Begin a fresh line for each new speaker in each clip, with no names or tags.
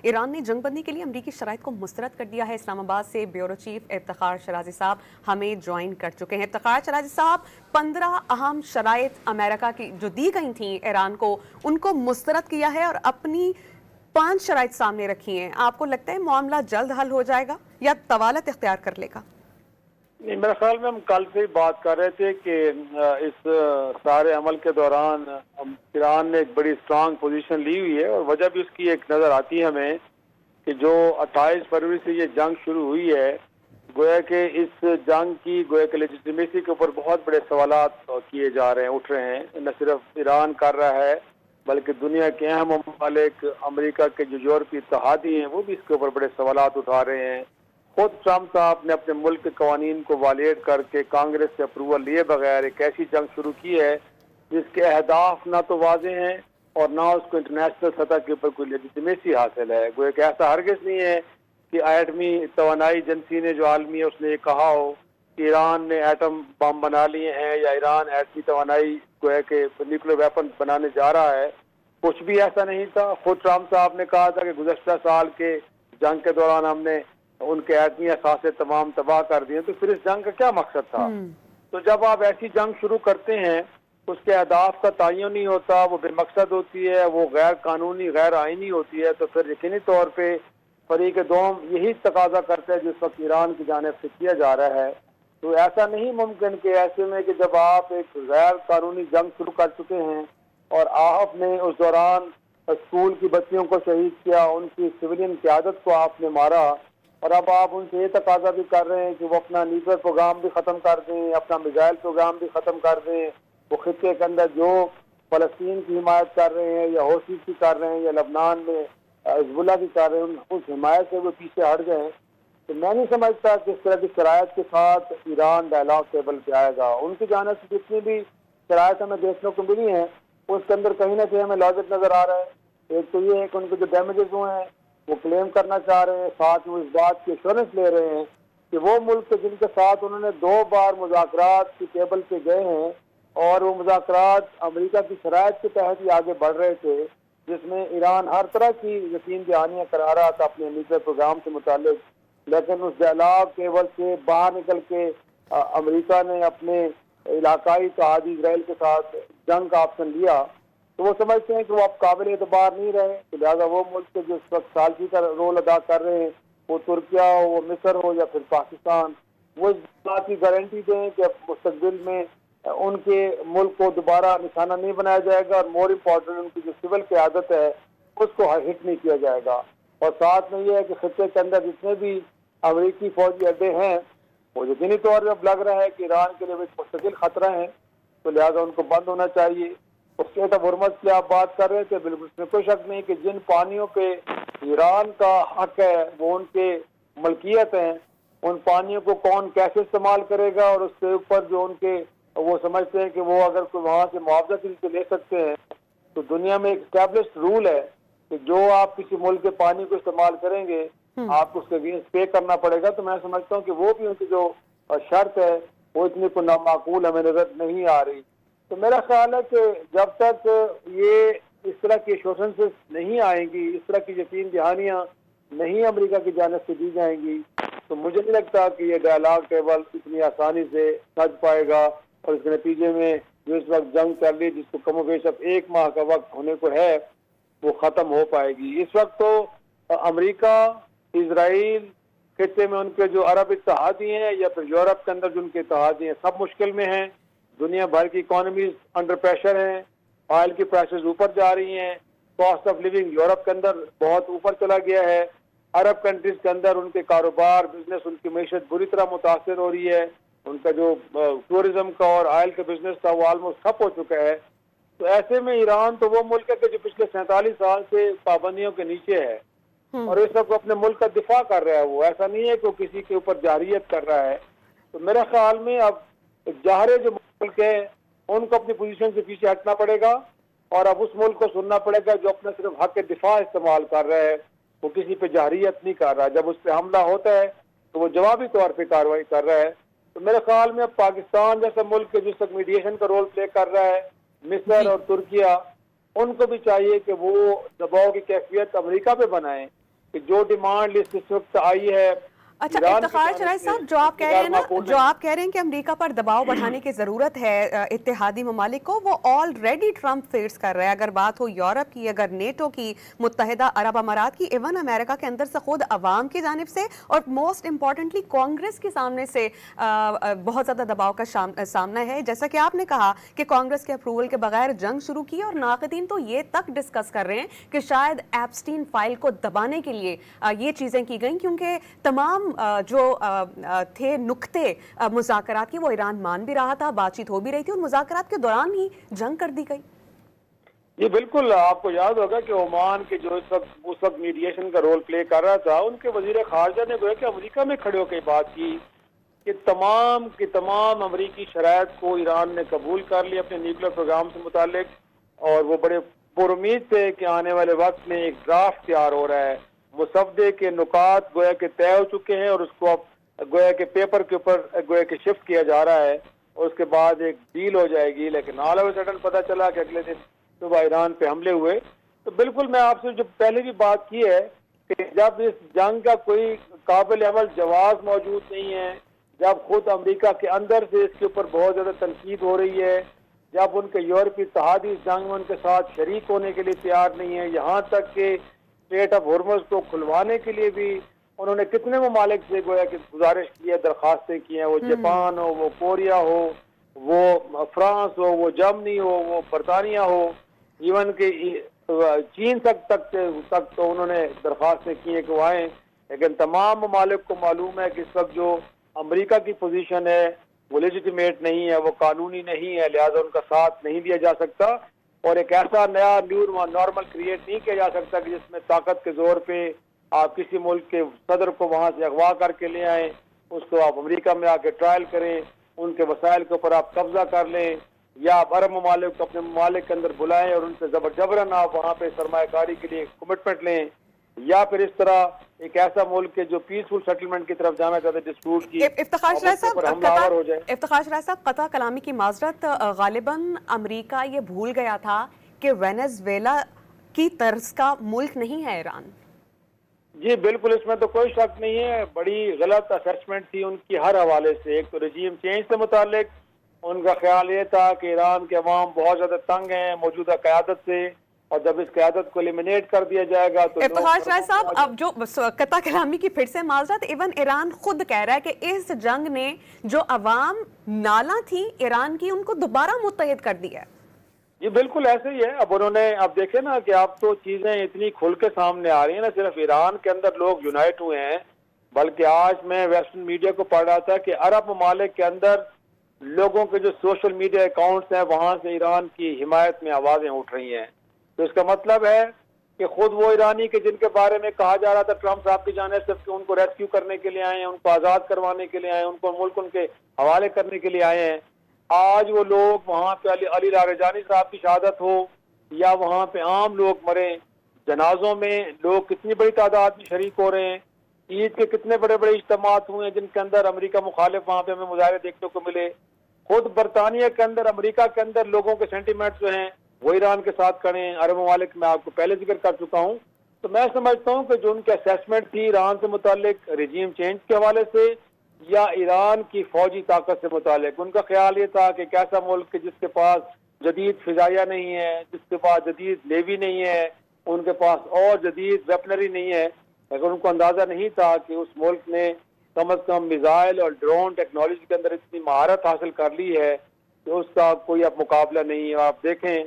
ایران نے جنگ بندی کے لیے امریکی شرائط کو مسترد کر دیا ہے۔ اسلام آباد سے بیورو چیف افتخار شرازی صاحب ہمیں جوائن کر چکے ہیں۔ افتخار شرازی صاحب، 15 اہم شرائط امریکہ کی جو دی گئی تھیں ایران کو، ان کو مسترد کیا ہے اور اپنی 5 شرائط سامنے رکھی ہیں۔ آپ کو لگتا ہے معاملہ جلد حل ہو جائے گا یا طوالت اختیار کر لے گا؟
نہیں، میرے خیال میں ہم کل سے ہی بات کر رہے تھے کہ اس سارے عمل کے دوران ایران نے ایک بڑی اسٹرانگ پوزیشن لی ہوئی ہے، اور وجہ بھی اس کی ایک نظر آتی ہے ہمیں کہ جو 28 فروری سے یہ جنگ شروع ہوئی ہے، گویا کہ اس جنگ کی گویا کہ لیجیٹیمیسی کے اوپر بہت بڑے سوالات کیے جا رہے ہیں، اٹھ رہے ہیں۔ نہ صرف ایران کر رہا ہے بلکہ دنیا کے اہم ممالک، امریکہ کے جو یورپی اتحادی ہیں، وہ بھی اس کے اوپر بڑے سوالات اٹھا رہے ہیں۔ خود ٹرمپ صاحب نے اپنے ملک کے قوانین کو وائلیٹ کر کے کانگریس سے اپروول لیے بغیر ایک ایسی جنگ شروع کی ہے جس کے اہداف نہ تو واضح ہیں اور نہ اس کو انٹرنیشنل سطح کے اوپر کوئی لیجیٹیمیسی حاصل ہے۔ گویا کہ ایسا ہرگز نہیں ہے کہ ایٹمی توانائی ایجنسی نے جو عالمی ہے اس نے یہ کہا ہو کہ ایران نے ایٹم بم بنا لیے ہیں یا ایران ایٹمی توانائی گویا کہ نیوکلیر ویپن بنانے جا رہا ہے۔ کچھ بھی ایسا نہیں تھا۔ خود ٹرمپ صاحب نے کہا تھا کہ گزشتہ سال کے جنگ کے دوران ہم نے ان کے ایٹمی اثاثے تمام تباہ کر دیے، تو پھر اس جنگ کا کیا مقصد تھا؟ تو جب آپ ایسی جنگ شروع کرتے ہیں اس کے اہداف کا تعین نہیں ہوتا، وہ بے مقصد ہوتی ہے، وہ غیر قانونی غیر آئینی ہوتی ہے، تو پھر یقینی طور پہ فریق دوم یہی تقاضا کرتا ہے جس وقت ایران کی جانب سے کیا جا رہا ہے۔ تو ایسا نہیں ممکن کہ ایسے میں کہ جب آپ ایک غیر قانونی جنگ شروع کر چکے ہیں اور آپ نے اس دوران اسکول کی بچیوں کو شہید کیا، ان کی سویلین قیادت کو آپ نے مارا، اور اب آپ ان سے یہ تقاضا بھی کر رہے ہیں کہ وہ اپنا نیوکلیر پروگرام بھی ختم کر دیں، اپنا میزائل پروگرام بھی ختم کر دیں، وہ خطے کے اندر جو فلسطین کی حمایت کر رہے ہیں یا حوثی کی کر رہے ہیں یا لبنان میں حزب اللہ کی کر رہے ہیں، اس حمایت سے وہ پیچھے ہٹ گئے۔ تو میں نہیں سمجھتا کہ اس طرح کی شرائط کے ساتھ ایران ڈائلاگ ٹیبل پہ آئے گا۔ ان کی جانب سے جتنی بھی شرائط ہمیں دیکھنے کو ملی ہیں اس کے اندر کہیں نہ کہیں ہمیں لاجک نظر آ رہا ہے۔ ایک تو یہ ہے کہ ان کے جو ڈیمیجز ہوئے ہیں وہ کلیم کرنا چاہ رہے ہیں، ساتھ میں اس بات کی ایشورنس لے رہے ہیں کہ وہ ملک جن کے ساتھ انہوں نے 2 بار مذاکرات کی ٹیبل پہ گئے ہیں اور وہ مذاکرات امریکہ کی شرائط کے تحت ہی آگے بڑھ رہے تھے، جس میں ایران ہر طرح کی یقین دہانیاں کرا رہا تھا اپنے نیوکلیر پروگرام سے متعلق، لیکن اس ڈائلاگ ٹیبل سے باہر نکل کے امریکہ نے اپنے علاقائی اتحادی اسرائیل کے ساتھ جنگ کا آپشن لیا، تو وہ سمجھتے ہیں کہ وہ اب قابل اعتبار نہیں رہے، تو لہٰذا وہ ملک کے جو اس وقت ثالثی کا رول ادا کر رہے ہیں، وہ ترکیہ ہو، وہ مصر ہو یا پھر پاکستان، وہ اس بات کی گارنٹی دیں کہ مستقبل میں ان کے ملک کو دوبارہ نشانہ نہیں بنایا جائے گا، اور مور امپورٹنٹ ان کی جو سول قیادت ہے اس کو ہٹ نہیں کیا جائے گا۔ اور ساتھ میں یہ ہے کہ خطے کے اندر جتنے بھی امریکی فوجی اڈے ہیں وہ یقینی طور پر اب لگ رہا ہے کہ ایران کے لیے ایک مستقل خطرہ ہیں، تو لہٰذا ان کو بند ہونا چاہیے۔ اس کے حرمت کی آپ بات کر رہے تھے، بالکل اس میں کوئی شک نہیں کہ جن پانیوں پہ ایران کا حق ہے وہ ان کے ملکیت ہیں، ان پانیوں کو کون کیسے استعمال کرے گا، اور اس کے اوپر جو ان کے وہ سمجھتے ہیں کہ وہ اگر کوئی وہاں سے معاوضہ کسی سے لے سکتے ہیں، تو دنیا میں ایک اسٹیبلشڈ رول ہے کہ جو آپ کسی ملک کے پانی کو استعمال کریں گے آپ کو اس کے اگینسٹ پے کرنا پڑے گا۔ تو میں سمجھتا ہوں کہ وہ بھی ان کی جو شرط ہے وہ اتنی کوئی نامعقول ہمیں نظر نہیں آ رہی۔ تو میرا خیال ہے کہ جب تک یہ اس طرح کی ایشورنسز نہیں آئیں گی، اس طرح کی یقین دہانیاں نہیں امریکہ کی جانب سے دی جائیں گی، تو مجھے نہیں لگتا کہ یہ ڈائلاگ ٹیبل اتنی آسانی سے سج پائے گا، اور اس کے نتیجے میں جو اس وقت جنگ چل رہی ہے جس کو کم و بیش اب 1 ماہ کا وقت ہونے کو ہے وہ ختم ہو پائے گی۔ اس وقت تو امریکہ، اسرائیل، خطے میں ان کے جو عرب اتحادی ہیں یا پھر یورپ کے اندر جو ان کے اتحادی ہیں، سب مشکل میں ہیں۔ دنیا بھر کی اکانومیز انڈر پریشر ہیں، آئل کی پرائسز اوپر جا رہی ہیں، کاسٹ آف لیونگ یورپ کے اندر بہت اوپر چلا گیا ہے، عرب کنٹریز کے اندر ان کے کاروبار، بزنس، ان کی معیشت بری طرح متاثر ہو رہی ہے، ان کا جو ٹورزم کا اور آئل کا بزنس تھا وہ آلموسٹ ٹھپ ہو چکا ہے۔ تو ایسے میں ایران تو وہ ملک ہے کہ جو پچھلے 47 سال سے پابندیوں کے نیچے ہے، اور اس وقت اپنے ملک کا دفاع کر رہا ہے، وہ ایسا نہیں ہے کہ وہ کسی کے اوپر جارحیت کر رہا ہے۔ تو میرے خیال میں اب ظاہر جو ملک ہے ان کو اپنی پوزیشن سے پیچھے ہٹنا پڑے گا، اور اب اس ملک کو سننا پڑے گا جو اپنا صرف حق دفاع استعمال کر رہا ہے، وہ کسی پہ جارحیت نہیں کر رہا۔ جب اس پہ حملہ ہوتا ہے تو وہ جوابی طور پہ کارروائی کر رہا ہے۔ تو میرے خیال میں اب پاکستان جیسا ملک کے جس تک میڈیشن کا رول پلے کر رہا ہے، مصر اور ترکیہ، ان کو بھی چاہیے کہ وہ دباؤ کی کیفیت امریکہ پہ بنائیں کہ جو ڈیمانڈ لسٹ اس وقت آئی ہے
اچھا
ایران
افتخار
کی
شرائط
جانب
صاحب،
سے،
جو آپ کہہ رہے ہیں نا،
معقول
جو آپ کہہ رہے ہیں کہ امریکہ پر دباؤ بڑھانے کی ضرورت ہے اتحادی ممالک کو، وہ آلریڈی ٹرمپ فیس کر رہا ہے. اگر بات ہو یورپ کی، اگر نیٹو کی، متحدہ عرب امارات کی، ایون امریکہ کے اندر سے خود عوام کی جانب سے اور موسٹ امپورٹنٹلی کانگریس کے سامنے سے بہت زیادہ دباؤ کا سامنا ہے. جیسا کہ آپ نے کہا کہ کانگریس کے اپروول کے بغیر جنگ شروع کی، اور ناقدین تو یہ تک ڈسکس کر رہے ہیں کہ شاید ایپسٹین فائل کو دبانے کے لیے یہ چیزیں کی گئیں، کیونکہ تمام جو تھے نقطے مذاکرات کی وہ ایران مان بھی رہا تھا، بات چیت ہو بھی رہی تھی، اور مذاکرات کے دوران ہی جنگ کر دی گئی.
جی بالکل، آپ کو یاد ہوگا کہ عمان کے جو اس وقت میڈیشن کا رول پلے کر رہا تھا، ان کے وزیر خارجہ نے گویا کہ امریکہ میں کھڑے ہو کے بات کی کہ تمام کی تمام امریکی شرائط کو ایران نے قبول کر لیا اپنے نیوکلیر پروگرام سے متعلق، اور وہ بڑے پر امید تھے کہ آنے والے وقت میں ایک ڈرافٹ تیار ہو رہا ہے، مسودے کے نکات گویا کہ طے ہو چکے ہیں، اور اس کو اب گویا کہ پیپر کے اوپر گویا کہ شفٹ کیا جا رہا ہے، اور اس کے بعد ایک ڈیل ہو جائے گی. لیکن آل آف سڈن پتہ چلا کہ اگلے دن صبح ایران پہ حملے ہوئے. تو بالکل میں آپ سے جو پہلے بھی بات کی ہے کہ جب اس جنگ کا کوئی قابل عمل جواز موجود نہیں ہے، جب خود امریکہ کے اندر سے اس کے اوپر بہت زیادہ تنقید ہو رہی ہے، جب ان کے یورپی اتحادی اس جنگ میں ان کے ساتھ شریک ہونے کے لیے تیار نہیں ہے، یہاں تک کہ اسٹریٹ آف ہرمز کو کھلوانے کے لیے بھی انہوں نے کتنے ممالک سے گویا کہ گزارش کی ہے، درخواستیں کی ہیں، وہ جاپان ہو، وہ کوریا ہو، وہ فرانس ہو، وہ جرمنی ہو، وہ برطانیہ ہو، ایون کہ چین تک تو انہوں نے درخواستیں کی ہیں کہ وہ آئیں. لیکن تمام ممالک کو معلوم ہے کہ اس وقت جو امریکہ کی پوزیشن ہے وہ لیجیٹیمیٹ نہیں ہے، وہ قانونی نہیں ہے، لہذا ان کا ساتھ نہیں دیا جا سکتا، اور ایک ایسا نیا نیو نارمل کریٹ نہیں کیا جا سکتا کہ جس میں طاقت کے زور پہ آپ کسی ملک کے صدر کو وہاں سے اغوا کر کے لے آئیں، اس کو آپ امریکہ میں آ کے ٹرائل کریں، ان کے وسائل کے اوپر آپ قبضہ کر لیں، یا آپ عرب ممالک کو اپنے ممالک کے اندر بلائیں اور ان سے جبراً آپ وہاں پہ سرمایہ کاری کے لیے کمٹمنٹ لیں، یا پھر اس طرح ایک ایسا ملک ہے جو پیسفل سیٹلمنٹ کی طرف جانا چاہتے ہیں ڈسپیوٹ کی،
افتخار شرائط صاحب،
حملہ آور ہو جائے.
افتخار شرائط صاحب، قطع کلامی کی معذرت، غالباً امریکہ یہ بھول گیا تھا کہ وینزویلا کی طرز کا ملک نہیں ہے ایران.
جی بالکل، اس میں تو کوئی شک نہیں ہے، بڑی غلط اسیسمنٹ تھی ان کی ہر حوالے سے. ایک تو رجیم چینج سے متعلق ان کا خیال یہ تھا کہ ایران کے عوام بہت زیادہ تنگ ہیں موجودہ قیادت سے، اور جب اس قیادت کو ایلیمنیٹ کر دیا جائے گا تو
افتخار شرائط صاحب، اب جو قطع کلامی کی پھر سے معذرت، ایون ایران خود کہہ رہا ہے کہ اس جنگ نے جو عوام نالاں تھی ایران کی، ان کو دوبارہ متحد کر دیا ہے.
جی بالکل ایسے ہی ہے. اب انہوں نے اب دیکھیں نا کہ اب تو چیزیں اتنی کھل کے سامنے آ رہی ہیں، نہ صرف ایران کے اندر لوگ یونائٹ ہوئے ہیں، بلکہ آج میں ویسٹرن میڈیا کو پڑھ رہا تھا کہ عرب ممالک کے اندر لوگوں کے جو سوشل میڈیا اکاؤنٹس ہیں وہاں سے ایران کی حمایت میں آوازیں اٹھ رہی ہیں. تو اس کا مطلب ہے کہ خود وہ ایرانی کے جن کے بارے میں کہا جا رہا تھا ٹرمپ صاحب کی جانب سے کہ ان کو ریسکیو کرنے کے لیے آئے ہیں، ان کو آزاد کروانے کے لیے آئے ہیں، ان کو ملک ان کے حوالے کرنے کے لیے آئے ہیں، آج وہ لوگ وہاں پہ علی لاریجانی صاحب کی شہادت ہو یا وہاں پہ عام لوگ مریں، جنازوں میں لوگ کتنی بڑی تعداد میں شریک ہو رہے ہیں، عید کے کتنے بڑے بڑے اجتماعات ہوئے ہیں جن کے اندر امریکہ مخالف وہاں پہ ہمیں مظاہرے دیکھنے کو ملے. خود برطانیہ کے اندر، امریکہ کے اندر لوگوں کے سینٹیمنٹ جو ہیں وہ ایران کے ساتھ کھڑے ہیں. عرب ممالک میں آپ کو پہلے ذکر کر چکا ہوں. تو میں سمجھتا ہوں کہ جو ان کی اسیسمنٹ تھی ایران سے متعلق رجیم چینج کے حوالے سے یا ایران کی فوجی طاقت سے متعلق، ان کا خیال یہ تھا کہ ایک ایسا ملک جس کے پاس جدید فضائیہ نہیں ہے، جس کے پاس جدید نیوی نہیں ہے، ان کے پاس اور جدید ویپنری نہیں ہے، لیکن ان کو اندازہ نہیں تھا کہ اس ملک نے کم از کم میزائل اور ڈرون ٹیکنالوجی کے اندر اتنی مہارت حاصل کر لی ہے کہ اس کا کوئی اب مقابلہ نہیں ہے. آپ دیکھیں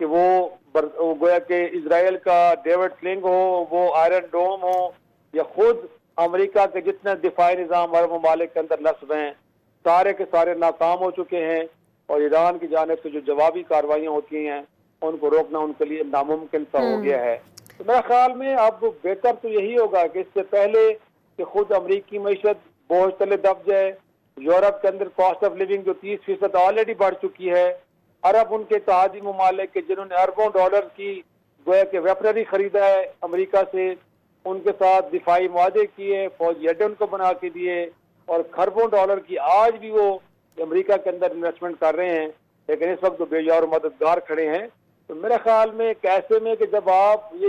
کہ وہ گویا کہ اسرائیل کا ڈیوڈ سلنگ ہو، وہ آئرن ڈوم ہو، یا خود امریکہ کے جتنے دفاعی نظام عرب ممالک کے اندر نصب ہیں سارے کے سارے ناکام ہو چکے ہیں، اور ایران کی جانب سے جو جوابی کارروائیاں ہوتی ہیں ان کو روکنا ان کے لیے ناممکن سا ہو گیا ہے. تو میرے خیال میں اب بہتر تو یہی ہوگا کہ اس سے پہلے کہ خود امریکی معیشت بوجھ تلے دب جائے، یورپ کے اندر کاسٹ آف لیونگ جو 30% آلریڈی بڑھ چکی ہے، عرب ان کے اتحادی ممالک کے جنہوں نے اربوں ڈالر کی گویا کہ ویپنری خریدا ہے امریکہ سے، ان کے ساتھ دفاعی معاہدے کیے، فوجی اڈے ان کو بنا کے دیے، اور خربوں ڈالر کی آج بھی وہ امریکہ کے اندر انویسٹمنٹ کر رہے ہیں، لیکن اس وقت تو بے یار مددگار کھڑے ہیں. تو میرے خیال میں ایک ایسے میں کہ جب آپ یہ